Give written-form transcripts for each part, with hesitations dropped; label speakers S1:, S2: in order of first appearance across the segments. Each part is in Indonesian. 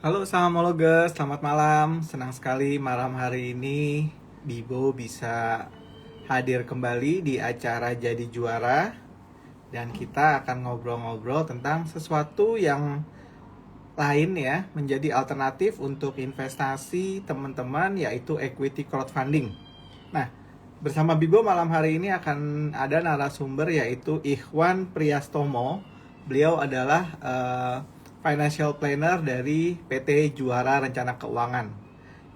S1: Halo Samologes, selamat malam. Senang sekali malam hari ini Bibo bisa hadir kembali di acara Jadi Juara dan kita akan ngobrol-ngobrol tentang sesuatu yang lain ya, menjadi alternatif untuk investasi teman-teman yaitu equity crowdfunding. Nah, bersama Bibo malam hari ini akan ada narasumber yaitu Ikhwan Priastomo. Beliau adalah financial planner dari PT Juara Rencana Keuangan.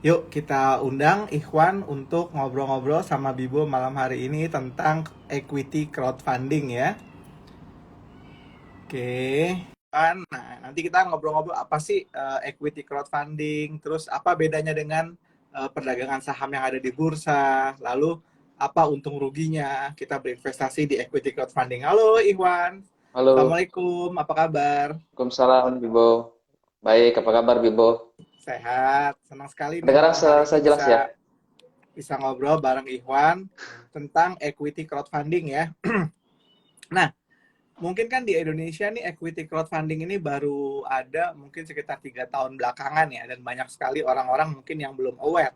S1: Yuk kita undang Ikhwan untuk ngobrol-ngobrol sama Bibo malam hari ini tentang equity crowdfunding ya. Oke. Nah, nanti kita ngobrol-ngobrol apa sih equity crowdfunding, terus apa bedanya dengan perdagangan saham yang ada di bursa, lalu apa untung ruginya kita berinvestasi di equity crowdfunding. Halo Iwan,
S2: Halo,
S1: Assalamualaikum, apa kabar?
S2: Waalaikumsalam Bibo. Baik, apa kabar Bibo?
S1: Sehat, senang sekali nih
S2: Kedengaran
S1: malam hari ini
S2: saya jelas ya?
S1: bisa bisa ngobrol bareng Iwan tentang equity crowdfunding ya. Nah, mungkin kan di Indonesia nih equity crowdfunding ini baru ada mungkin sekitar 3 tahun belakangan ya, dan banyak sekali orang-orang mungkin yang belum aware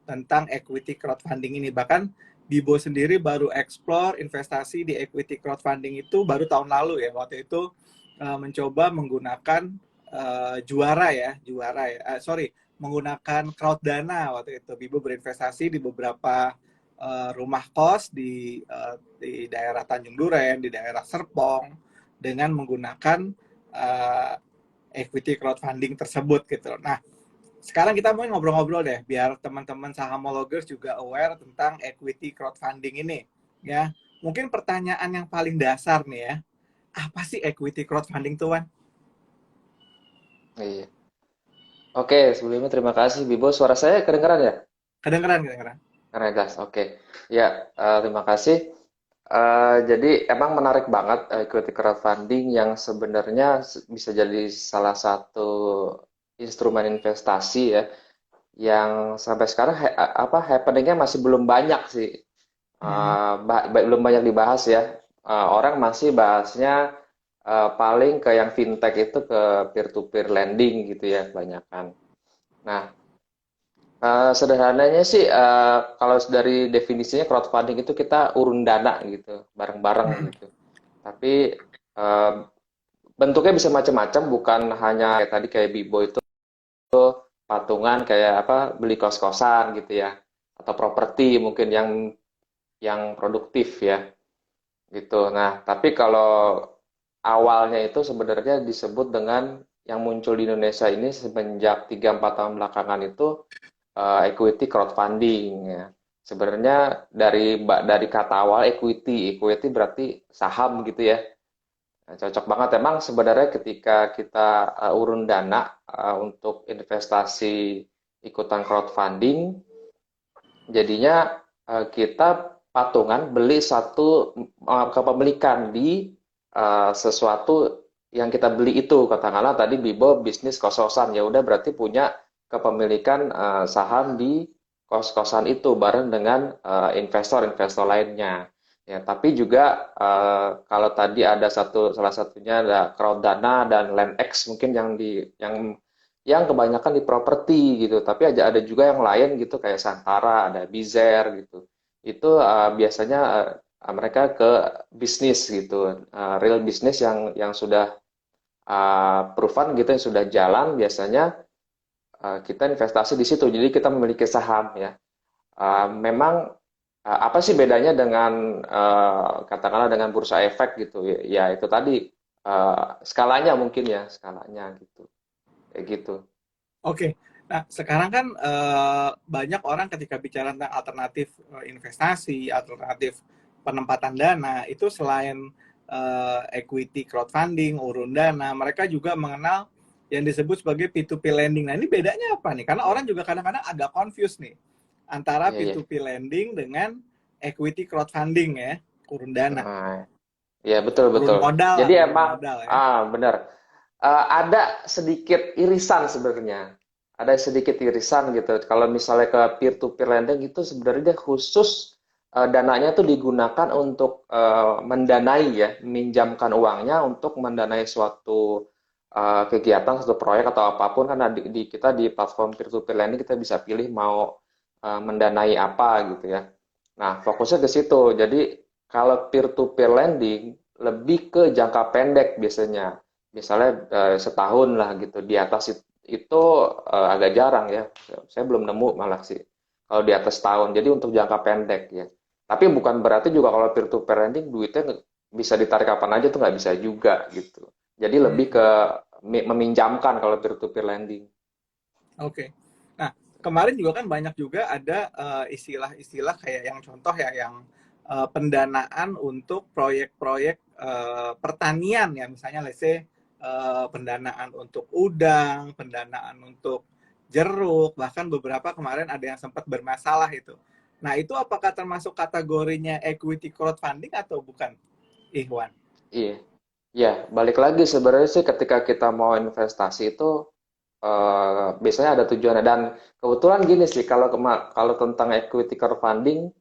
S1: tentang equity crowdfunding ini. Bahkan Bibo sendiri baru explore investasi di equity crowdfunding itu baru tahun lalu ya. Waktu itu mencoba menggunakan sorry, menggunakan crowd dana. Waktu itu Bibo berinvestasi di beberapa rumah kos di daerah Tanjung Duren, di daerah Serpong, dengan menggunakan uh, equity crowdfunding tersebut gitu. Nah, sekarang kita mau ngobrol-ngobrol deh, biar teman-teman sahamologers juga aware tentang equity crowdfunding ini. Ya, mungkin pertanyaan yang paling dasar nih ya, apa sih equity crowdfunding tuh, Wan?
S2: Iya. Oke, sebelumnya terima kasih Bibo. Suara saya kedengaran ya?
S1: Kedengeran, kedengeran.
S2: Karena jelas. Oke. Ya, terima kasih. Jadi emang menarik banget equity crowdfunding yang sebenarnya bisa jadi salah satu instrumen investasi ya yang sampai sekarang happeningnya masih belum banyak sih.
S1: Hmm.
S2: Belum banyak dibahas ya. Orang masih bahasnya paling ke yang fintech itu ke peer-to-peer lending gitu ya kebanyakan. Nah, sederhananya sih kalau dari definisinya crowdfunding itu kita urun dana gitu, bareng-bareng gitu. Tapi eh, bentuknya bisa macam-macam, bukan hanya kayak tadi kayak Bibo itu patungan kayak apa beli kos-kosan gitu ya, atau properti mungkin yang produktif ya. Gitu. Nah, tapi kalau awalnya itu sebenarnya disebut dengan yang muncul di Indonesia ini semenjak 3-4 tahun belakangan itu equity crowdfunding ya. Sebenarnya dari kata awal equity, equity berarti saham gitu ya. Nah, cocok banget emang sebenarnya ketika kita urun dana untuk investasi ikutan crowdfunding, jadinya kita patungan beli satu kepemilikan di sesuatu yang kita beli itu. Katakanlah tadi Bibo bisnis kos-kosan, ya udah berarti punya kepemilikan saham di kos-kosan itu bareng dengan investor-investor lainnya. Ya, tapi juga kalau tadi ada salah satunya ada Crowdana dan LandX mungkin yang kebanyakan di properti gitu, tapi ada juga yang lain gitu kayak Santara, ada Bizer gitu. Itu biasanya mereka ke bisnis gitu, real bisnis yang sudah proven gitu, yang sudah jalan biasanya kita investasi di situ. Jadi kita memiliki saham ya. Memang apa sih bedanya dengan katakanlah dengan bursa efek gitu ya, ya itu tadi skalanya mungkin ya skalanya gitu kayak gitu.
S1: Oke. Nah, sekarang kan banyak orang ketika bicara tentang alternatif investasi, alternatif penempatan dana, itu selain equity crowdfunding, urun dana, mereka juga mengenal yang disebut sebagai P2P lending. Nah, ini bedanya apa nih? Karena orang juga kadang-kadang agak confused nih antara
S2: Iya, iya.
S1: P2P lending dengan equity crowdfunding ya, urun dana,
S2: Nah, ya betul
S1: urun
S2: betul.
S1: modal
S2: Jadi
S1: lah, urun
S2: emang
S1: modal ya.
S2: benar. Ada sedikit irisan sebenarnya. Ada sedikit irisan gitu. Kalau misalnya ke peer to peer lending itu sebenarnya dia khusus dananya tuh digunakan untuk mendanai ya, meminjamkan uangnya untuk mendanai suatu kegiatan satu proyek atau apapun kan kita di platform peer-to-peer lending kita bisa pilih mau mendanai apa gitu ya. Nah, fokusnya ke situ. Jadi kalau peer-to-peer lending lebih ke jangka pendek biasanya. Misalnya setahun lah gitu. Di atas itu agak jarang ya. Saya belum nemu malah sih. Kalau di atas tahun. Jadi untuk jangka pendek ya. Tapi bukan berarti juga kalau peer-to-peer lending duitnya bisa ditarik kapan aja tuh nggak bisa juga gitu. Jadi lebih
S1: Hmm,
S2: ke meminjamkan kalau peer-to-peer lending.
S1: oke. Nah, kemarin juga kan banyak juga ada istilah-istilah kayak yang contoh ya, yang pendanaan untuk proyek-proyek pertanian ya, misalnya let's say pendanaan untuk udang, pendanaan untuk jeruk, bahkan beberapa kemarin ada yang sempat bermasalah itu. Nah, itu apakah termasuk kategorinya equity crowdfunding atau bukan, Ikhwan?
S2: Iya. Ya, balik lagi sebenarnya sih ketika kita mau investasi itu biasanya ada tujuannya dan kebetulan gini sih kalau tentang equity crowdfunding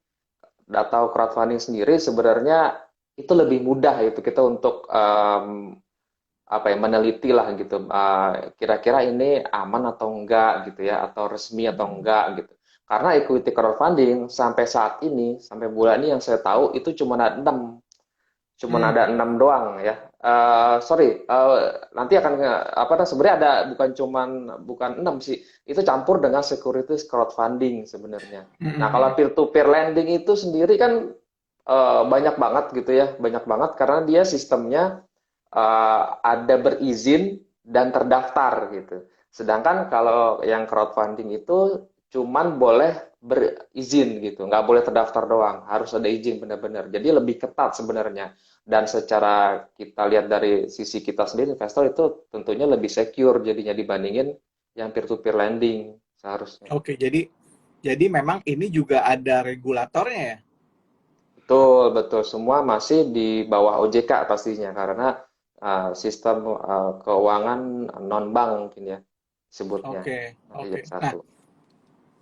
S2: atau crowdfunding sendiri sebenarnya itu lebih mudah itu kita untuk apa ya meneliti lah gitu kira-kira ini aman atau enggak gitu ya atau resmi atau enggak gitu karena equity crowdfunding sampai saat ini sampai bulan ini yang saya tahu itu
S1: Hmm.
S2: ada enam doang ya. Sorry, nanti akan apa sebenarnya ada bukan enam sih, itu campur dengan securities crowdfunding sebenarnya. Nah, kalau peer to peer lending itu sendiri kan banyak banget gitu ya, banyak banget karena dia sistemnya ada berizin dan terdaftar gitu. Sedangkan kalau yang crowdfunding itu cuman boleh berizin gitu, nggak boleh terdaftar doang, harus ada izin benar-benar. Jadi lebih ketat sebenarnya. Dan secara kita lihat dari sisi kita sendiri, investor itu tentunya lebih secure jadinya dibandingin yang peer-to-peer lending seharusnya.
S1: Oke, jadi memang ini juga ada regulatornya ya.
S2: Betul, betul. Semua masih di bawah OJK pastinya karena sistem keuangan non-bank mungkin ya sebutnya.
S1: Oke,
S2: Masih
S1: oke.
S2: jadi
S1: Nah,
S2: satu.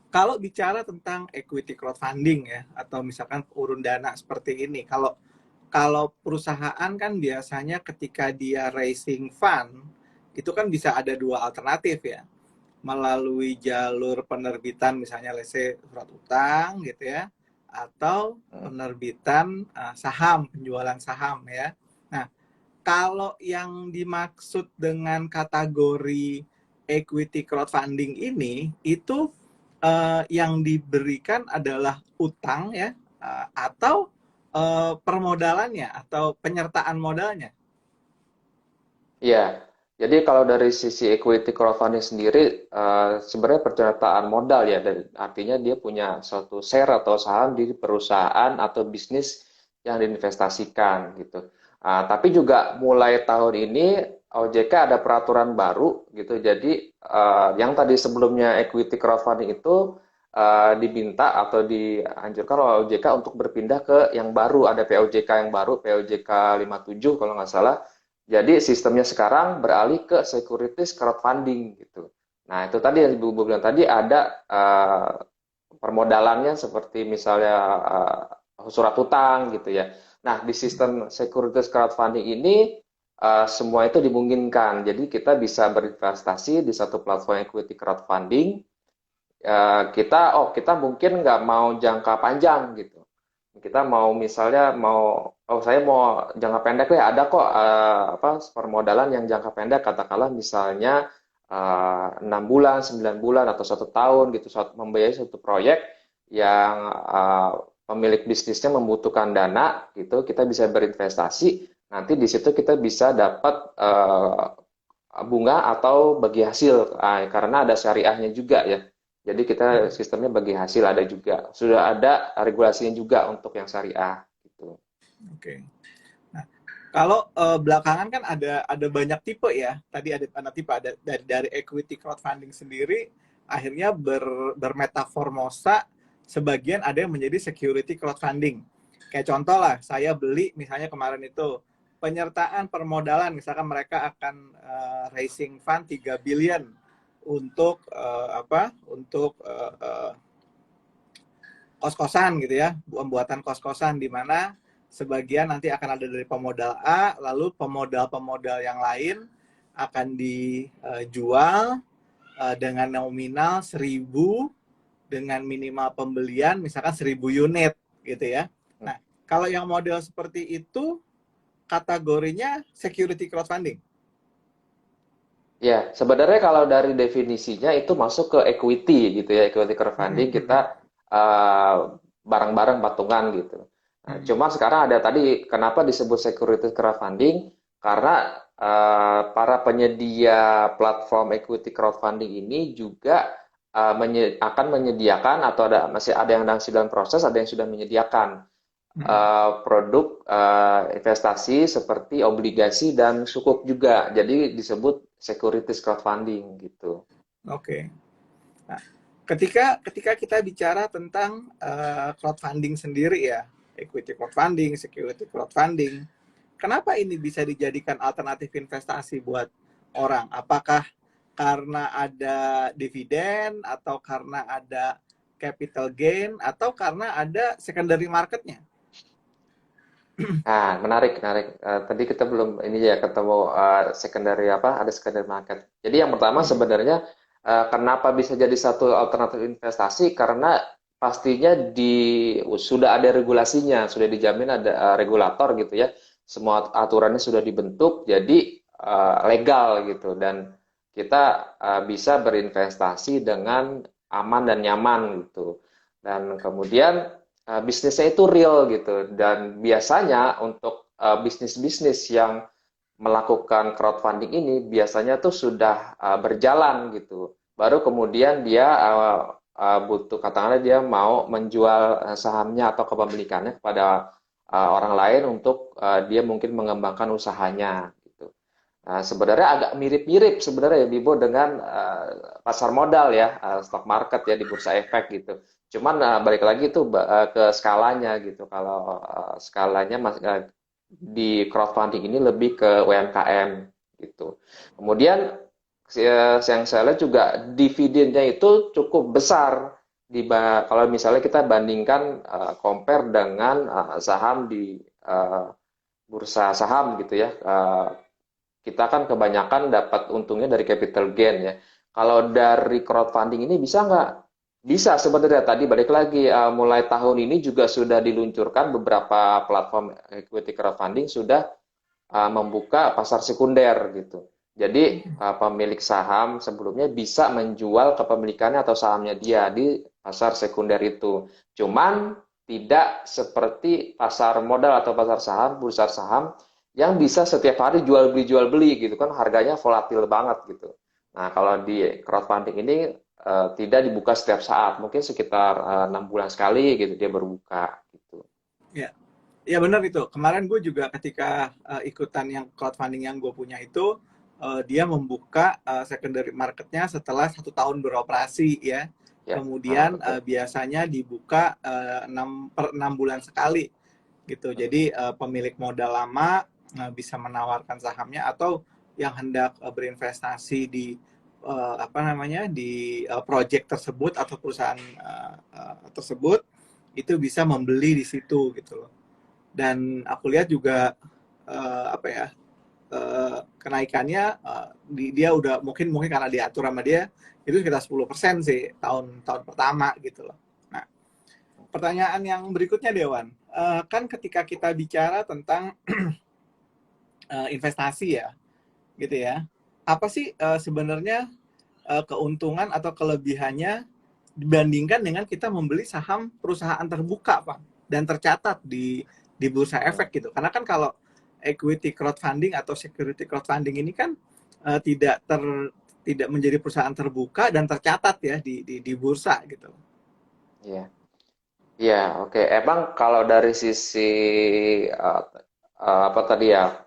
S1: kalau bicara tentang equity crowdfunding ya, atau misalkan urun dana seperti ini, kalau kalau perusahaan kan biasanya ketika dia raising fund, itu kan bisa ada dua alternatif ya, melalui jalur penerbitan misalnya let's say surat utang gitu ya, atau
S2: Mm.
S1: penerbitan saham, penjualan saham ya. Nah, kalau yang dimaksud dengan kategori equity crowdfunding ini itu yang diberikan adalah utang ya, atau permodalannya atau penyertaan modalnya.
S2: Iya, jadi kalau dari sisi equity crowdfunding sendiri, sebenarnya penyertaan modal ya, artinya dia punya suatu share atau saham di perusahaan atau bisnis yang diinvestasikan gitu. Tapi juga mulai tahun ini OJK ada peraturan baru gitu, jadi yang tadi sebelumnya equity crowdfunding itu diminta atau dianjurkan oleh OJK untuk berpindah ke yang baru, ada POJK yang baru, POJK 57 kalau nggak salah. Jadi sistemnya sekarang beralih ke securities crowdfunding gitu. Nah, itu tadi yang Ibu bilang tadi ada permodalannya seperti misalnya surat utang gitu ya. Nah, di sistem securities crowdfunding ini semua itu dimungkinkan. Jadi kita bisa berinvestasi di satu platform equity crowdfunding. Kita mungkin nggak mau jangka panjang gitu. Kita mau misalnya saya mau jangka pendek deh, ada kok apa permodalan yang jangka pendek katakanlah misalnya 6 bulan, 9 bulan atau 1 tahun gitu membiayai suatu proyek yang pemilik bisnisnya membutuhkan dana gitu, kita bisa berinvestasi. Nanti di situ kita bisa dapat bunga atau bagi hasil karena ada syariahnya juga ya. Jadi kita sistemnya bagi hasil ada juga. Sudah ada regulasinya juga untuk yang syariah gitu.
S1: Oke. Nah, kalau belakangan kan ada banyak tipe ya. Tadi ada tipe ada dari equity crowdfunding sendiri akhirnya bermetaformosa, sebagian ada yang menjadi security crowdfunding. Kayak contoh lah, saya beli misalnya kemarin itu penyertaan permodalan, misalkan mereka akan raising fund 3 billion untuk apa? Untuk kos-kosan gitu ya, pembuatan kos-kosan di mana sebagian nanti akan ada dari pemodal A, lalu pemodal-pemodal yang lain akan dijual dengan nominal 1.000 dengan minimal pembelian misalkan 1.000 unit gitu ya. Nah, kalau yang model seperti itu kategorinya security crowdfunding.
S2: Ya, sebenarnya kalau dari definisinya itu masuk ke equity gitu ya, equity crowdfunding kita eh, bareng-bareng patungan gitu. Nah, cuma sekarang ada tadi kenapa disebut security crowdfunding? Karena para penyedia platform equity crowdfunding ini juga akan menyediakan atau masih ada yang sedang proses, ada yang sudah menyediakan produk investasi seperti obligasi dan sukuk juga. Jadi disebut securities crowdfunding gitu.
S1: Oke. Nah, ketika kita bicara tentang crowdfunding sendiri ya, equity crowdfunding, security crowdfunding, kenapa ini bisa dijadikan alternatif investasi buat orang? Apakah karena ada dividen atau karena ada capital gain atau karena ada secondary marketnya?
S2: Nah, menarik, menarik. Tadi kita belum ini ya ketemu secondary apa? Ada secondary market. Jadi yang pertama sebenarnya kenapa bisa jadi satu alternatif investasi? Karena pastinya sudah ada regulasinya, sudah dijamin ada regulator gitu ya. Semua aturannya sudah dibentuk, jadi legal gitu. Dan kita bisa berinvestasi dengan aman dan nyaman gitu. Dan kemudian bisnisnya itu real gitu dan biasanya untuk bisnis-bisnis yang melakukan crowdfunding ini biasanya tuh sudah berjalan gitu baru kemudian dia butuh katakanlah dia mau menjual sahamnya atau kepemilikannya kepada orang lain untuk dia mungkin mengembangkan usahanya gitu. Nah, sebenarnya agak mirip-mirip sebenarnya ya Bibo dengan pasar modal ya, stock market ya di bursa efek gitu. Cuman balik lagi itu ke skalanya gitu. Kalau skalanya di crowdfunding ini lebih ke UMKM gitu. Kemudian yang saya lihat juga dividennya itu cukup besar kalau misalnya kita bandingkan compare dengan saham di bursa saham gitu ya. Kita kan kebanyakan dapat untungnya dari capital gain ya. Kalau dari crowdfunding ini bisa nggak? Bisa sebenarnya tadi balik lagi mulai tahun ini juga sudah diluncurkan beberapa platform equity crowdfunding sudah membuka pasar sekunder gitu. Jadi pemilik saham sebelumnya bisa menjual kepemilikannya atau sahamnya dia di pasar sekunder itu. Cuman tidak seperti pasar modal atau pasar saham, bursa saham yang bisa setiap hari jual beli gitu kan harganya volatil banget gitu. Nah, kalau di crowdfunding ini tidak dibuka setiap saat, mungkin sekitar 6 bulan sekali gitu dia berbuka gitu.
S1: Ya, ya benar itu. Kemarin gue juga ketika ikutan yang crowdfunding yang gue punya itu, dia membuka secondary marketnya setelah 1 tahun beroperasi ya.
S2: Ya,
S1: Kemudian
S2: betul.
S1: biasanya dibuka 6 bulan sekali gitu. Jadi pemilik modal lama bisa menawarkan sahamnya atau yang hendak berinvestasi di apa namanya di project tersebut atau perusahaan tersebut itu bisa membeli di situ gitu loh. Dan aku lihat juga apa ya kenaikannya dia udah mungkin karena diatur sama dia itu sekitar 10% sih tahun pertama gitu loh. Nah, pertanyaan yang berikutnya Dewan, kan ketika kita bicara tentang investasi ya, gitu ya, apa sih sebenarnya keuntungan atau kelebihannya dibandingkan dengan kita membeli saham perusahaan terbuka, Pak, dan tercatat di bursa efek gitu. Karena kan kalau equity crowdfunding atau security crowdfunding ini kan tidak menjadi perusahaan terbuka dan tercatat ya di bursa gitu.
S2: Iya. Iya, oke. Emang kalau dari sisi apa tadi ya,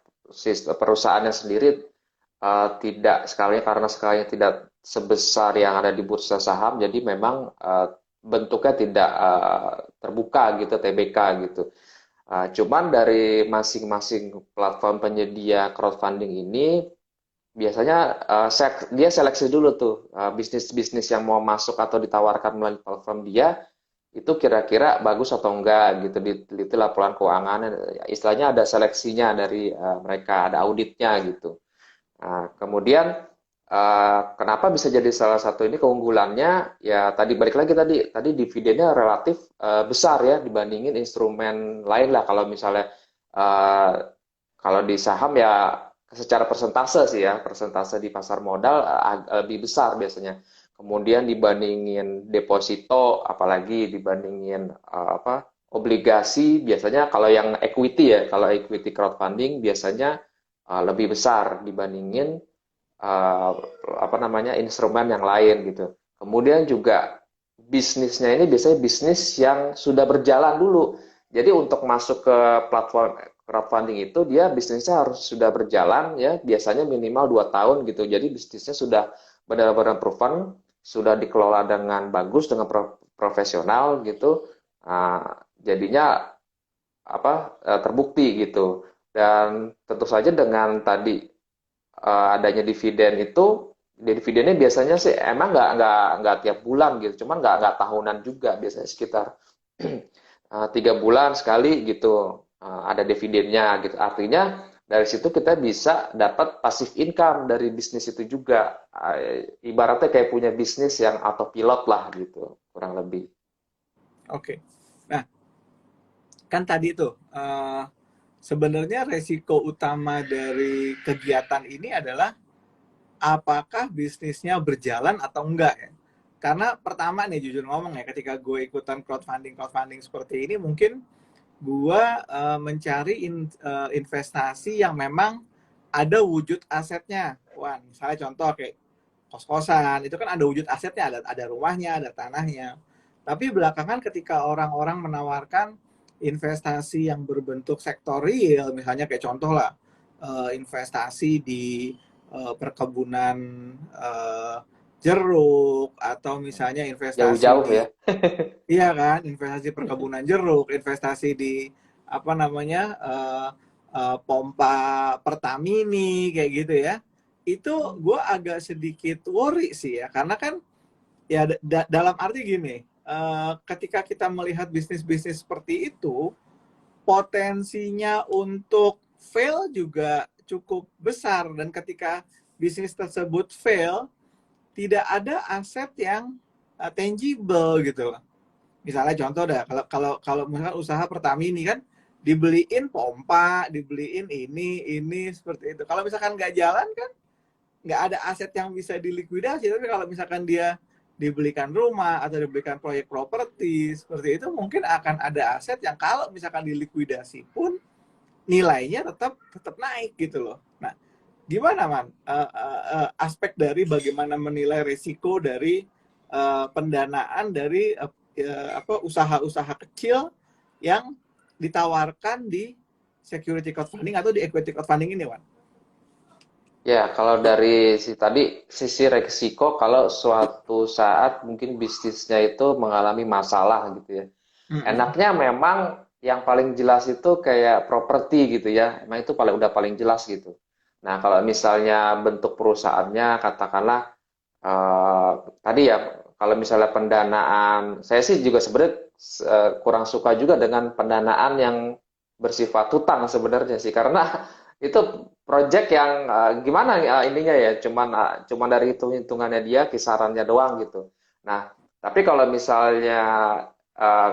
S2: perusahaannya sendiri tidak sekalinya karena sekalinya tidak sebesar yang ada di bursa saham, jadi memang bentuknya tidak terbuka gitu, TBK gitu. Cuman dari masing-masing platform penyedia crowdfunding ini biasanya dia seleksi dulu tuh bisnis-bisnis yang mau masuk atau ditawarkan melalui platform dia itu kira-kira bagus atau enggak gitu diteliti laporan keuangan istilahnya ada seleksinya dari mereka ada auditnya gitu. Nah, kemudian kenapa bisa jadi salah satu ini keunggulannya? Ya tadi balik lagi tadi dividennya relatif besar ya dibandingin instrumen lain lah. Kalau misalnya eh, kalau di saham ya secara persentase sih ya, persentase di pasar modal lebih besar biasanya. Kemudian dibandingin deposito, apalagi dibandingin apa obligasi, biasanya kalau yang equity ya, kalau equity crowdfunding biasanya lebih besar dibandingin uh, apa namanya instrumen yang lain gitu. Kemudian juga bisnisnya ini biasanya bisnis yang sudah berjalan dulu. Jadi untuk masuk ke platform crowdfunding itu dia bisnisnya harus sudah berjalan ya, biasanya minimal 2 tahun gitu. Jadi bisnisnya sudah benar-benar proven, sudah dikelola dengan bagus, dengan profesional gitu. Jadinya apa terbukti gitu. Dan tentu saja dengan tadi adanya dividen itu, dividennya biasanya sih emang nggak tiap bulan gitu, cuman nggak tahunan juga, biasanya sekitar 3 bulan sekali gitu ada dividennya gitu. Artinya dari situ kita bisa dapat passive income dari bisnis itu juga. Ibaratnya kayak punya bisnis yang autopilot lah gitu, kurang lebih.
S1: Oke. Nah, kan tadi tuh sebenarnya resiko utama dari kegiatan ini adalah apakah bisnisnya berjalan atau enggak ya. Karena pertama nih jujur ngomong ya, ketika gue ikutan crowdfunding seperti ini, mungkin gue mencari investasi yang memang ada wujud asetnya. Wah, misalnya contoh kayak kos-kosan, itu kan ada wujud asetnya, ada rumahnya, ada tanahnya. Tapi belakangan ketika orang-orang menawarkan investasi yang berbentuk sektor real, misalnya kayak contoh lah, investasi di perkebunan eh, jeruk, atau misalnya investasi
S2: Jauh-jauh
S1: di,
S2: ya.
S1: iya kan, investasi perkebunan jeruk, investasi di apa namanya, pompa Pertamini kayak gitu ya. Itu gue agak sedikit worry sih ya, karena kan ya dalam arti gini, ketika kita melihat bisnis-bisnis seperti itu, potensinya untuk fail juga cukup besar, dan ketika bisnis tersebut fail, tidak ada aset yang tangible gitu loh. Misalnya contoh dah, kalau misalkan usaha Pertamini kan dibeliin pompa, dibeliin ini seperti itu. Kalau misalkan nggak jalan kan nggak ada aset yang bisa dilikuidasi. Tapi kalau misalkan dia dibelikan rumah atau dibelikan proyek properti seperti itu, mungkin akan ada aset yang kalau misalkan dilikuidasi pun nilainya tetap tetap naik gitu loh. Nah, gimana man, aspek dari bagaimana menilai risiko dari pendanaan dari apa usaha-usaha kecil yang ditawarkan di security crowdfunding atau di equity crowdfunding ini, Wan?
S2: Ya, kalau dari tadi sisi resiko, kalau suatu saat mungkin bisnisnya itu mengalami masalah gitu ya.
S1: Mm-mm.
S2: Enaknya memang yang paling jelas itu kayak properti gitu ya. Emang itu udah paling jelas gitu. Nah, kalau misalnya bentuk perusahaannya katakanlah eh, tadi ya, kalau misalnya pendanaan, saya sih juga sebenarnya kurang suka juga dengan pendanaan yang bersifat hutang sebenarnya sih, karena itu project yang gimana ininya ya, cuman dari hitung-hitungannya dia kisarannya doang gitu. Nah, tapi kalau misalnya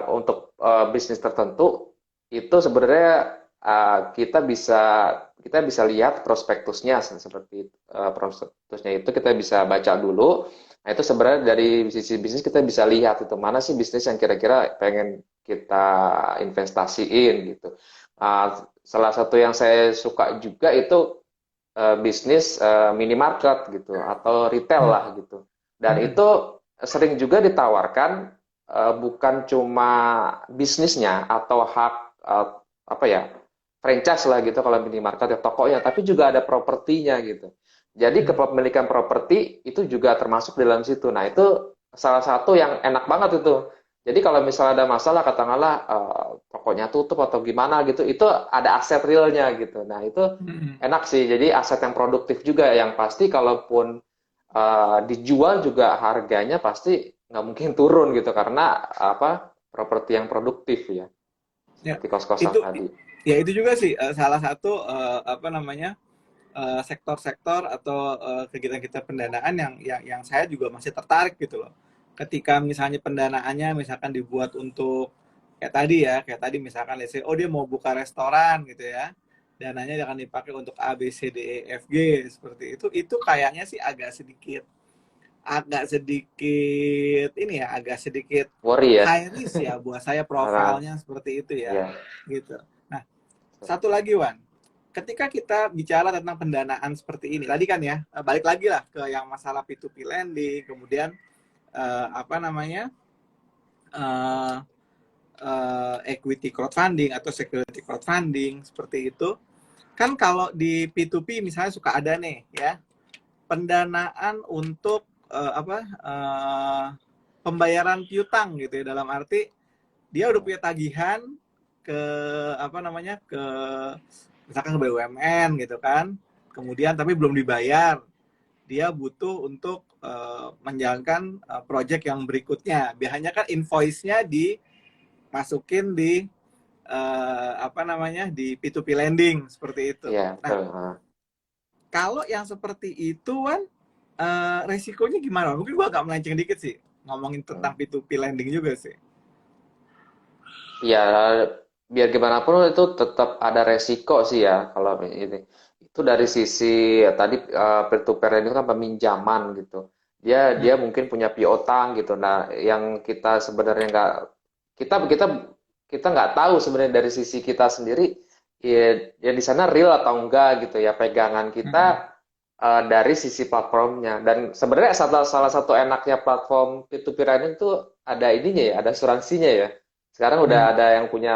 S2: untuk bisnis tertentu itu sebenarnya kita bisa lihat prospektusnya seperti prospektusnya itu kita bisa baca dulu. Nah, itu sebenarnya dari sisi bisnis kita bisa lihat itu mana sih bisnis yang kira-kira pengen kita investasiin gitu. Salah satu yang saya suka juga itu bisnis minimarket gitu atau retail lah gitu. Dan
S1: Mm-mm.
S2: itu sering juga ditawarkan bukan cuma bisnisnya atau hak apa ya franchise lah gitu kalau minimarket ya tokonya, tapi juga ada propertinya gitu. Jadi kepemilikan properti itu juga termasuk dalam situ. Nah, itu salah satu yang enak banget itu. Jadi kalau misalnya ada masalah, katakanlah tokonya tutup atau gimana gitu, itu ada aset realnya gitu. Nah, itu
S1: Mm-mm.
S2: enak sih. Jadi aset yang produktif juga, yang pasti kalaupun dijual juga harganya pasti nggak mungkin turun gitu karena apa properti yang produktif ya,
S1: Ya,
S2: seperti kos-kosan
S1: itu
S2: tadi.
S1: ya itu juga sih salah satu apa namanya, sektor-sektor atau kegiatan-kegiatan pendanaan yang saya juga masih tertarik gitu loh. Ketika misalnya pendanaannya misalkan dibuat untuk kayak tadi misalkan let's say, oh dia mau buka restoran gitu ya. Dananya akan dipakai untuk A B C D E F G seperti itu kayaknya sih agak sedikit ini ya, agak sedikit
S2: Worry ya.
S1: high risk ya buat saya
S2: Ah,
S1: profilnya seperti itu ya.
S2: ya.
S1: Gitu. Nah, satu lagi Wan, ketika kita bicara tentang pendanaan seperti ini, tadi kan ya, balik lagi lah ke yang masalah P2P lending, kemudian apa namanya, eh, equity crowdfunding atau security crowdfunding seperti itu. Kan kalau di P2P misalnya suka ada nih ya, pendanaan untuk pembayaran piutang gitu ya, dalam arti dia udah punya tagihan ke apa namanya, ke misalkan ke BUMN gitu kan, kemudian tapi belum dibayar, dia butuh untuk menjalankan project yang berikutnya. Biasanya kan invoice-nya dimasukin di apa namanya, di P2P lending seperti itu.
S2: Iya,
S1: Nah,
S2: betul. Ah.
S1: kalau yang seperti itu kan resikonya gimana? Mungkin gua agak melenceng dikit sih ngomongin tentang
S2: Hmm.
S1: P2P lending juga sih.
S2: Ya, biar gimana pun itu tetap ada resiko sih ya kalau ini. Itu dari sisi ya, tadi peer to peer ini kan peminjaman gitu. Dia
S1: Hmm.
S2: dia mungkin punya piutang gitu. Nah, yang kita sebenarnya nggak kita kita kita nggak tahu sebenarnya dari sisi kita sendiri ya di sana real atau enggak gitu ya pegangan kita
S1: Hmm.
S2: dari sisi platformnya. Dan sebenarnya salah satu enaknya platform peer to peer ini tuh ada ininya ya, ada asuransinya ya. Sekarang
S1: Hmm.
S2: udah ada yang punya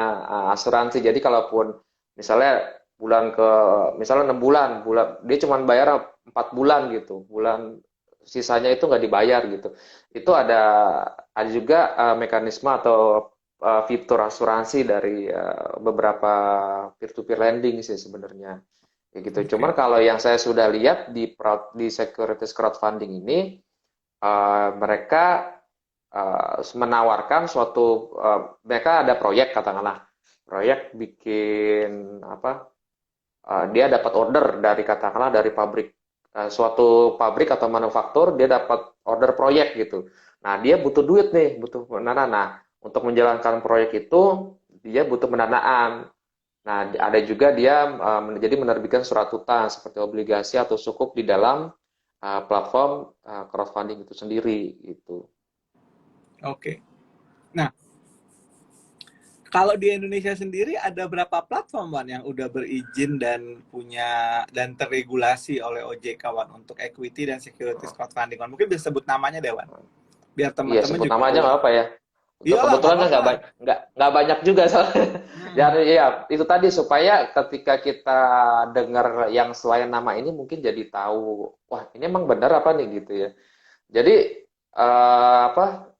S2: asuransi. Jadi kalaupun misalnya misalnya 6 bulan, dia cuma bayar 4 bulan gitu. Bulan sisanya itu nggak dibayar gitu. Itu ada juga mekanisme atau fitur asuransi dari beberapa peer to peer lending sih sebenarnya. Kayak gitu. Cuman
S1: Oke.
S2: kalau yang saya sudah lihat di securities crowdfunding ini mereka menawarkan mereka ada proyek katakanlah proyek bikin apa dia dapat order dari katakanlah dari pabrik suatu pabrik atau manufaktur dia dapat order proyek gitu. Nah dia butuh duit nih butuh pendanaan. Nah untuk menjalankan proyek itu dia butuh pendanaan. Nah ada juga dia jadi menerbitkan surat utang seperti obligasi atau sukuk di dalam platform crowdfunding itu sendiri gitu.
S1: Oke. Nah, kalau di Indonesia sendiri ada berapa platform Wan yang udah berizin dan punya dan terregulasi oleh OJK Wan untuk equity dan securities crowdfunding Wan? Mungkin bisa sebut namanya deh Wan, biar
S2: Iya,
S1: teman-teman
S2: sebut
S1: juga
S2: nama aja nggak
S1: aware.
S2: apa ya. Untuk
S1: Iyalah, nggak
S2: kebetulan kan
S1: apa-apa.
S2: nggak banyak juga soalnya.
S1: Hmm.
S2: Jadi ya itu tadi supaya ketika kita dengar yang selain nama ini mungkin jadi tahu, wah ini emang benar apa nih gitu ya. Jadi apa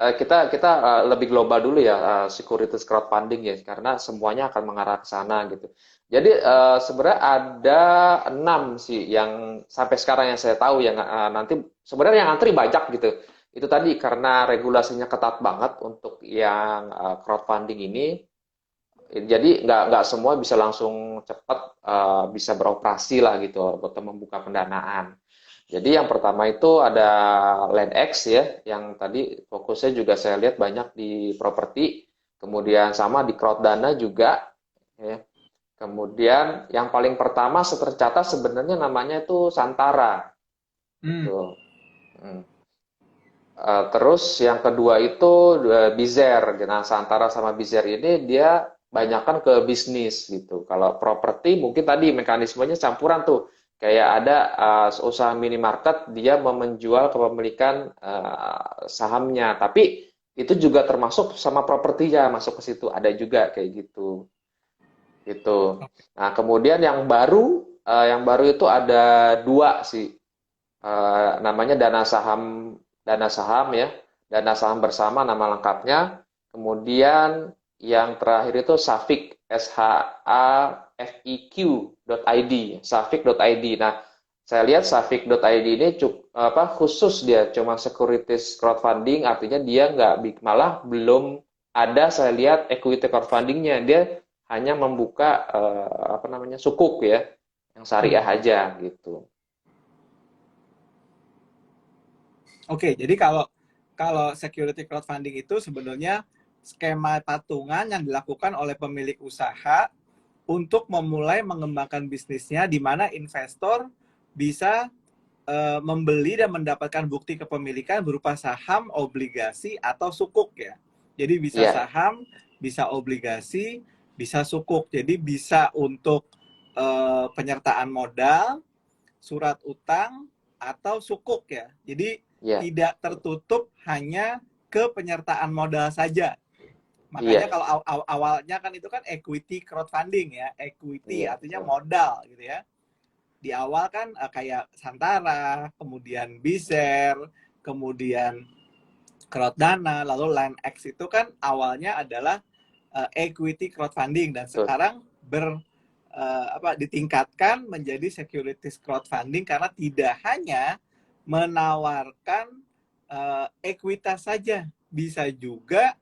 S2: kita kita lebih global dulu ya securities crowdfunding ya karena semuanya akan mengarah ke sana gitu. Jadi sebenarnya ada 6 sih yang sampai sekarang yang saya tahu yang nanti sebenarnya yang antri banyak gitu. Itu tadi karena regulasinya ketat banget untuk yang crowdfunding ini. Jadi nggak semua bisa langsung cepat bisa beroperasi lah gitu atau membuka pendanaan. Jadi yang pertama itu ada LandX ya, yang tadi fokusnya juga saya lihat banyak di properti, kemudian sama di Crowddana juga, ya. Kemudian yang paling pertama tercatat sebenarnya namanya itu Santara,
S1: Hmm.
S2: gitu. Hmm. Terus yang kedua itu Bizer. Nah, Santara sama Bizer ini dia banyakkan ke bisnis gitu. Kalau properti mungkin tadi mekanismenya campuran tuh. Kayak ada usaha minimarket dia mau menjual kepemilikan sahamnya, tapi itu juga termasuk sama propertinya masuk ke situ. Ada juga kayak gitu. Gitu. Nah, kemudian yang baru itu ada dua sih. Namanya dana saham ya, dana saham bersama nama lengkapnya. Kemudian yang terakhir itu Safik, SHAFIQ.id, Safik.id. Nah, saya lihat Safik.id ini khusus dia cuma securities crowdfunding, artinya dia nggak malah belum ada saya lihat equity crowdfundingnya, dia hanya membuka apa namanya sukuk ya. yang syariah
S1: Hmm.
S2: aja gitu.
S1: Oke, jadi kalau kalau security crowdfunding itu sebenarnya skema patungan yang dilakukan oleh pemilik usaha untuk memulai mengembangkan bisnisnya, di mana investor bisa membeli dan mendapatkan bukti kepemilikan berupa saham, obligasi, atau sukuk ya. Jadi bisa
S2: Iya,
S1: saham, bisa obligasi, bisa sukuk. Jadi bisa untuk penyertaan modal, surat utang, atau sukuk ya. Jadi
S2: iya,
S1: tidak tertutup hanya ke penyertaan modal saja. Makanya
S2: iya,
S1: kalau awalnya kan itu kan equity crowdfunding ya, equity
S2: iya,
S1: artinya
S2: betul.
S1: modal gitu ya. Di awal kan kayak Santara, kemudian Bizer, kemudian Crowdana, lalu Line X itu kan awalnya adalah equity crowdfunding dan
S2: Betul.
S1: sekarang ditingkatkan menjadi securities crowdfunding karena tidak hanya menawarkan ekuitas saja, bisa juga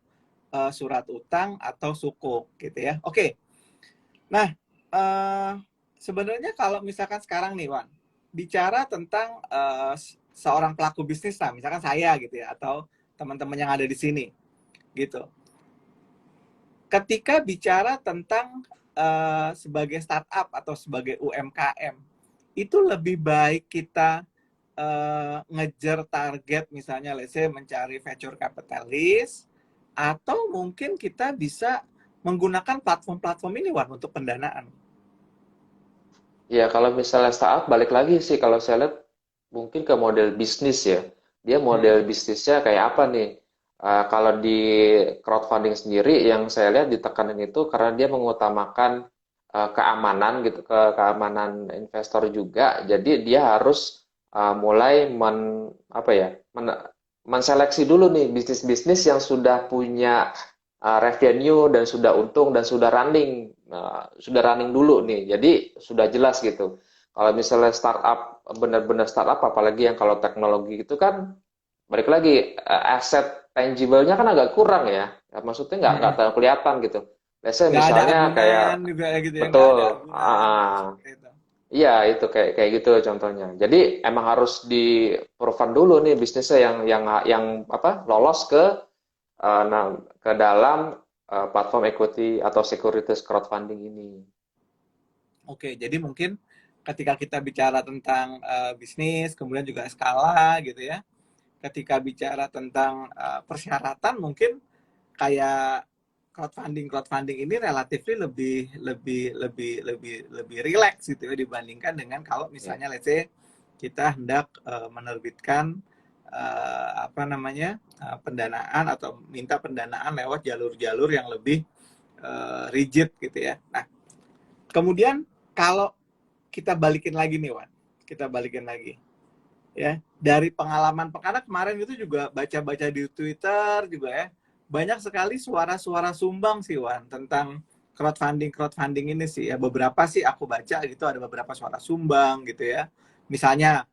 S1: surat utang atau sukuk gitu ya. Oke, nah sebenarnya kalau misalkan sekarang nih Wan, bicara tentang seorang pelaku bisnis lah, misalkan saya gitu ya, atau teman-teman yang ada di sini gitu. Ketika bicara tentang sebagai startup atau sebagai UMKM, itu lebih baik kita ngejar target misalnya let's say mencari venture capitalist atau mungkin kita bisa menggunakan platform-platform ini Wan untuk pendanaan.
S2: Ya, kalau misalnya startup, balik lagi sih kalau saya lihat mungkin ke model bisnis ya. Dia model
S1: Hmm.
S2: bisnisnya kayak apa nih? Kalau di crowdfunding sendiri yang saya lihat ditekanin itu karena dia mengutamakan keamanan gitu, keamanan investor juga. Jadi dia harus mulai apa ya, menseleksi dulu nih bisnis-bisnis yang sudah punya revenue dan sudah untung dan sudah running. Nah, sudah running dulu nih, jadi sudah jelas gitu. Kalau misalnya startup, benar-benar startup, apalagi yang kalau teknologi itu kan, balik lagi, aset tangible-nya kan agak kurang ya. Ya, maksudnya nggak
S1: Hmm.
S2: terlalu kelihatan gitu. Biasanya
S1: Nggak ada
S2: misalnya
S1: agunan
S2: kayak,
S1: juga ya gitu ya, nggak ada
S2: betul,
S1: agunan seperti itu.
S2: iya itu kayak kayak gitu contohnya. Jadi emang harus di-proven dulu nih bisnisnya yang apa lolos nah, ke dalam platform equity atau securities crowdfunding ini.
S1: Oke, jadi mungkin ketika kita bicara tentang bisnis, kemudian juga skala gitu ya, ketika bicara tentang persyaratan mungkin kayak crowdfunding ini relatif lebih lebih lebih lebih lebih rileks gitu ya dibandingkan dengan kalau
S2: Ya.
S1: misalnya let's say kita hendak menerbitkan pendanaan atau minta pendanaan lewat jalur-jalur yang lebih rigid gitu ya. Nah, kemudian kalau kita balikin lagi nih Wan, kita balikin lagi ya dari pengalaman karena kemarin itu juga baca-baca di Twitter juga ya banyak sekali suara-suara sumbang sih Wan tentang crowdfunding ini sih ya beberapa sih aku baca gitu ada beberapa suara sumbang gitu ya misalnya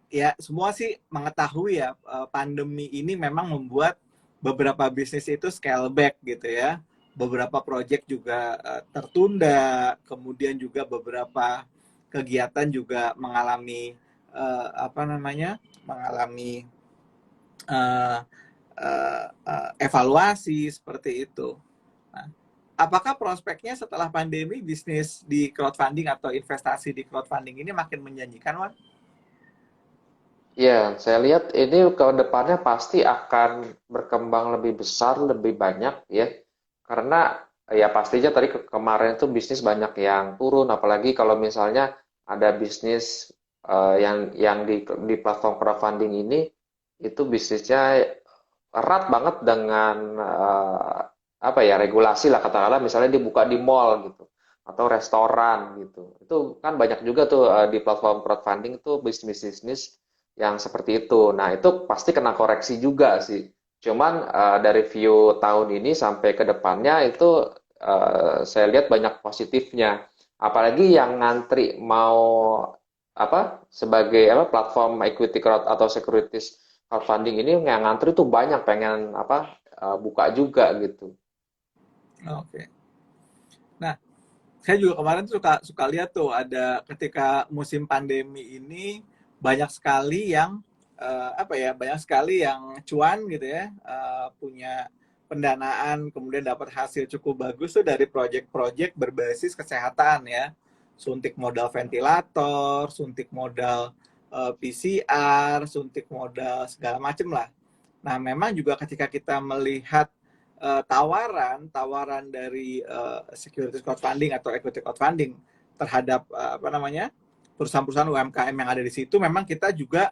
S1: ya semua sih mengetahui ya pandemi ini memang membuat beberapa bisnis itu scale back gitu ya beberapa project juga tertunda kemudian juga beberapa kegiatan juga mengalami mengalami uh, evaluasi seperti itu. Nah, apakah prospeknya setelah pandemi bisnis di crowdfunding atau investasi di crowdfunding ini makin menjanjikan, Wan?
S2: Ya, saya lihat ini ke depannya pasti akan berkembang lebih besar, lebih banyak ya. Karena ya pastinya tadi kemarin itu bisnis banyak yang turun, apalagi kalau misalnya ada bisnis yang di platform crowdfunding ini itu bisnisnya erat banget dengan apa ya regulasi lah katakanlah misalnya dibuka di mall gitu atau restoran gitu. Itu kan banyak juga tuh di platform crowdfunding itu bisnis-bisnis yang seperti itu. Nah, itu pasti kena koreksi juga sih. Cuman dari view tahun ini sampai ke depannya itu saya lihat banyak positifnya. Apalagi yang ngantri mau apa sebagai apa platform equity crowd atau securities crowdfunding ini yang ngantri tuh banyak pengen apa buka juga gitu.
S1: Oke. Nah, Saya juga kemarin tuh suka suka lihat tuh ada ketika musim pandemi ini banyak sekali yang apa ya, banyak sekali yang cuan gitu ya, punya pendanaan kemudian dapat hasil cukup bagus tuh dari proyek-proyek berbasis kesehatan ya. Suntik modal ventilator, suntik modal PCR, suntik modal segala macem lah. Nah, memang juga ketika kita melihat tawaran dari securities crowdfunding atau equity crowdfunding terhadap apa namanya perusahaan-perusahaan UMKM yang ada di situ, memang kita juga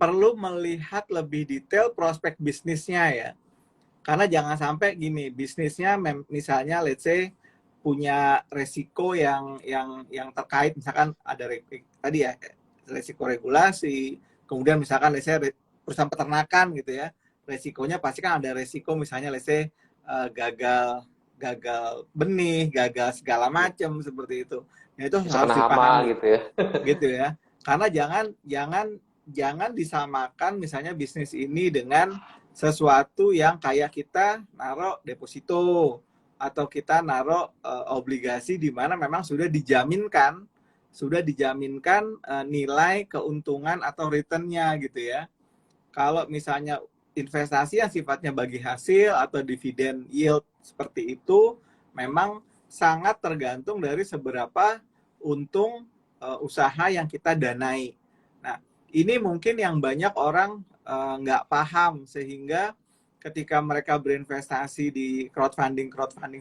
S1: perlu melihat lebih detail prospek bisnisnya ya. Karena jangan sampai gini, bisnisnya misalnya let's say punya resiko yang terkait misalkan ada tadi ya resiko regulasi, kemudian misalkan let's say perusahaan peternakan gitu ya, resikonya pasti kan ada resiko misalnya let's say gagal gagal benih, gagal segala macam seperti itu. Nah, itu
S2: Bisa
S1: harus
S2: kena hama
S1: dipahami
S2: gitu ya.
S1: gitu ya. Karena jangan jangan jangan disamakan misalnya bisnis ini dengan sesuatu yang kayak kita naruh deposito atau kita naruh obligasi di mana memang sudah dijaminkan nilai keuntungan atau returnnya gitu ya. Kalau misalnya investasi yang sifatnya bagi hasil atau dividen yield seperti itu, memang sangat tergantung dari seberapa untung usaha yang kita danai. Nah, ini mungkin yang banyak orang nggak paham sehingga ketika mereka berinvestasi di crowdfunding